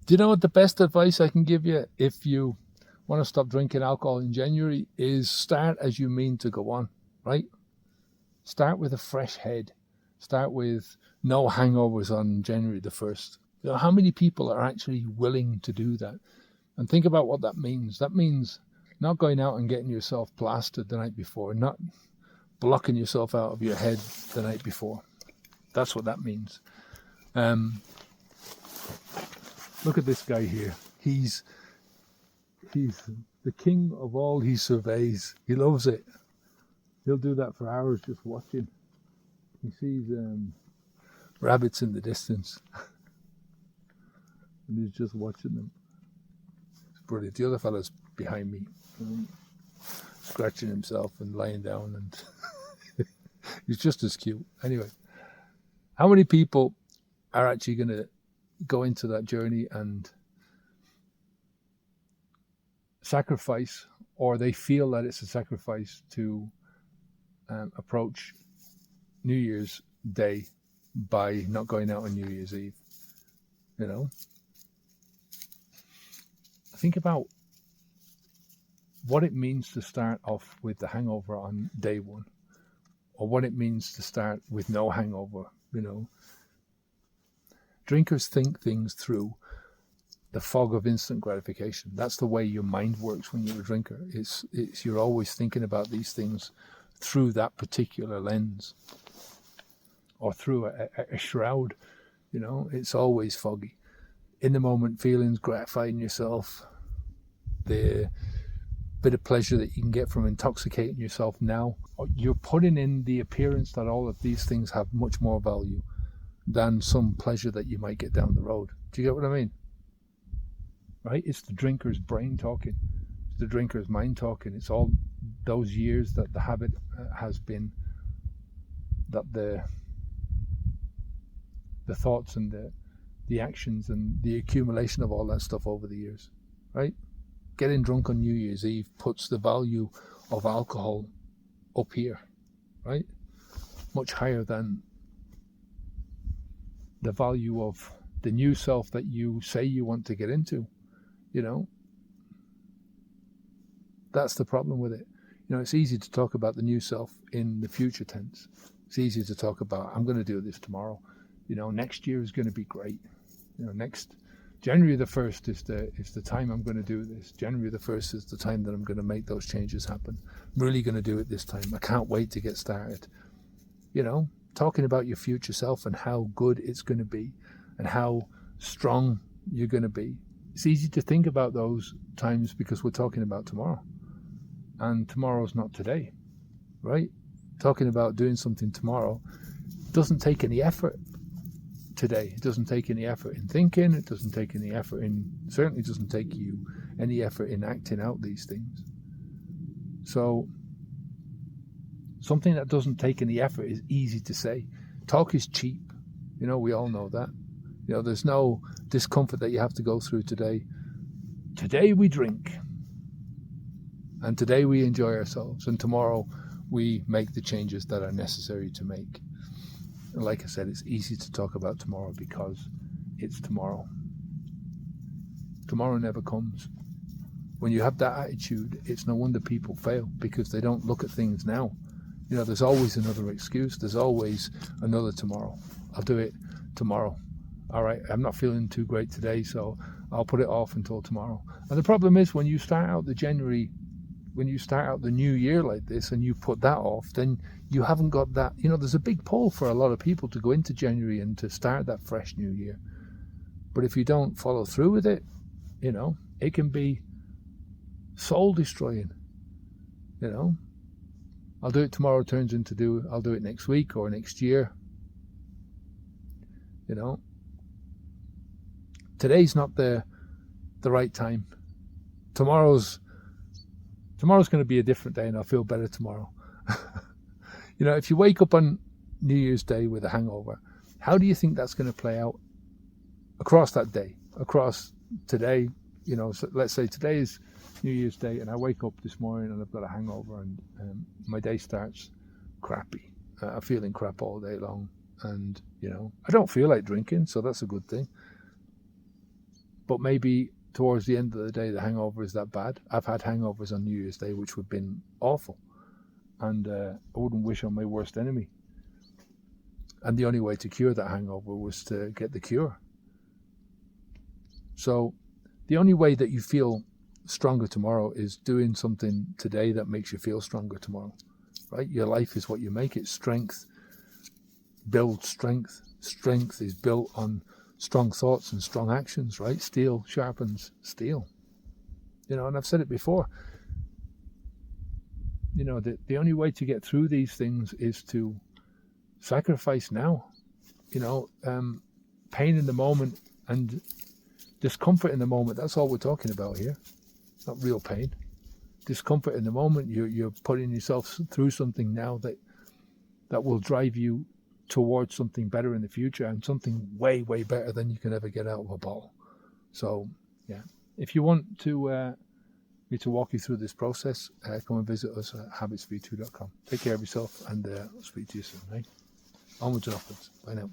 Do you know what the best advice I can give you if you want to stop drinking alcohol in January is start as you mean to go on, right? Start with a fresh head. Start with no hangovers on January the 1st. You know, how many people are actually willing to do that? And think about what that means. That means not going out and getting yourself plastered the night before, not blocking yourself out of your head the night before. That's what that means. Look at this guy here. He's the king of all he surveys. He loves it. He'll do that for hours just watching. He sees rabbits in the distance. And he's just watching them. It's brilliant. The other fella's behind me, scratching himself and lying down, and he's just as cute. Anyway, how many people are actually going to go into that journey and sacrifice, or they feel that it's a sacrifice to approach New Year's Day by not going out on New Year's Eve? You know, think about what it means to start off with the hangover on day one, or what it means to start with no hangover. You know, drinkers think things through the fog of instant gratification. That's the way your mind works when you're a drinker. It's you're always thinking about these things through that particular lens, or through a shroud. You know, it's always foggy. In the moment feelings, gratifying yourself, the bit of pleasure that you can get from intoxicating yourself now, you're putting in the appearance that all of these things have much more value than some pleasure that you might get down the road. Do you get what I mean? Right? It's the drinker's brain talking. It's the drinker's mind talking. It's all those years that the habit has been, that the thoughts and the actions and the accumulation of all that stuff over the years, right? Getting drunk on New Year's Eve puts the value of alcohol up here, right? Much higher than the value of the new self that you say you want to get into, you know? That's the problem with it. You know, it's easy to talk about the new self in the future tense. It's easy to talk about, I'm going to do this tomorrow. You know, next year is going to be great. You know, next January the 1st is the time I'm going to do this. January the 1st is the time that I'm going to make those changes happen. I'm really going to do it this time. I can't wait to get started. You know, talking about your future self and how good it's going to be and how strong you're going to be. It's easy to think about those times because we're talking about tomorrow. And tomorrow's not today, right? Talking about doing something tomorrow doesn't take any effort today. It doesn't take any effort in thinking. It doesn't take any effort in, certainly doesn't take you any effort in acting out these things. So something that doesn't take any effort is easy to say. Talk is cheap. You know, we all know that. You know, there's no discomfort that you have to go through today. Today we drink. And today we enjoy ourselves. And tomorrow we make the changes that are necessary to make. And like I said, it's easy to talk about tomorrow because it's tomorrow. Tomorrow never comes. When you have that attitude, it's no wonder people fail because they don't look at things now. You know, there's always another excuse. There's always another tomorrow. I'll do it tomorrow. All right, I'm not feeling too great today, so I'll put it off until tomorrow. And the problem is when you start out the new year like this and you put that off, then you haven't got that. You know, there's a big pull for a lot of people to go into January and to start that fresh new year. But if you don't follow through with it, you know, it can be soul destroying. You know, I'll do it tomorrow turns into I'll do it next week or next year. You know, today's not the right time. Tomorrow's going to be a different day and I'll feel better tomorrow. You know, if you wake up on New Year's Day with a hangover, how do you think that's going to play out across that day, across today? You know, so let's say today is New Year's Day and I wake up this morning and I've got a hangover and my day starts crappy. I'm feeling crap all day long and, you know, I don't feel like drinking, so that's a good thing. but maybe towards the end of the day, the hangover is that bad. I've had hangovers on New Year's Day, which have been awful. And I wouldn't wish on my worst enemy. And the only way to cure that hangover was to get the cure. So the only way that you feel stronger tomorrow is doing something today that makes you feel stronger tomorrow, right? Your life is what you make it. Strength builds strength. Strength is built on strong thoughts and strong actions, right? Steel sharpens steel. And I've said it before. The only way to get through these things is to sacrifice now. Pain in the moment and discomfort in the moment. That's all we're talking about here. Not real pain. Discomfort in the moment. You're putting yourself through something now that will drive you towards something better in the future, and something way, way better than you can ever get out of a bottle. So, yeah. If you want to me to walk you through this process, come and visit us at habitsv2.com. Take care of yourself, and I'll speak to you soon, right? Onwards and upwards. Bye now.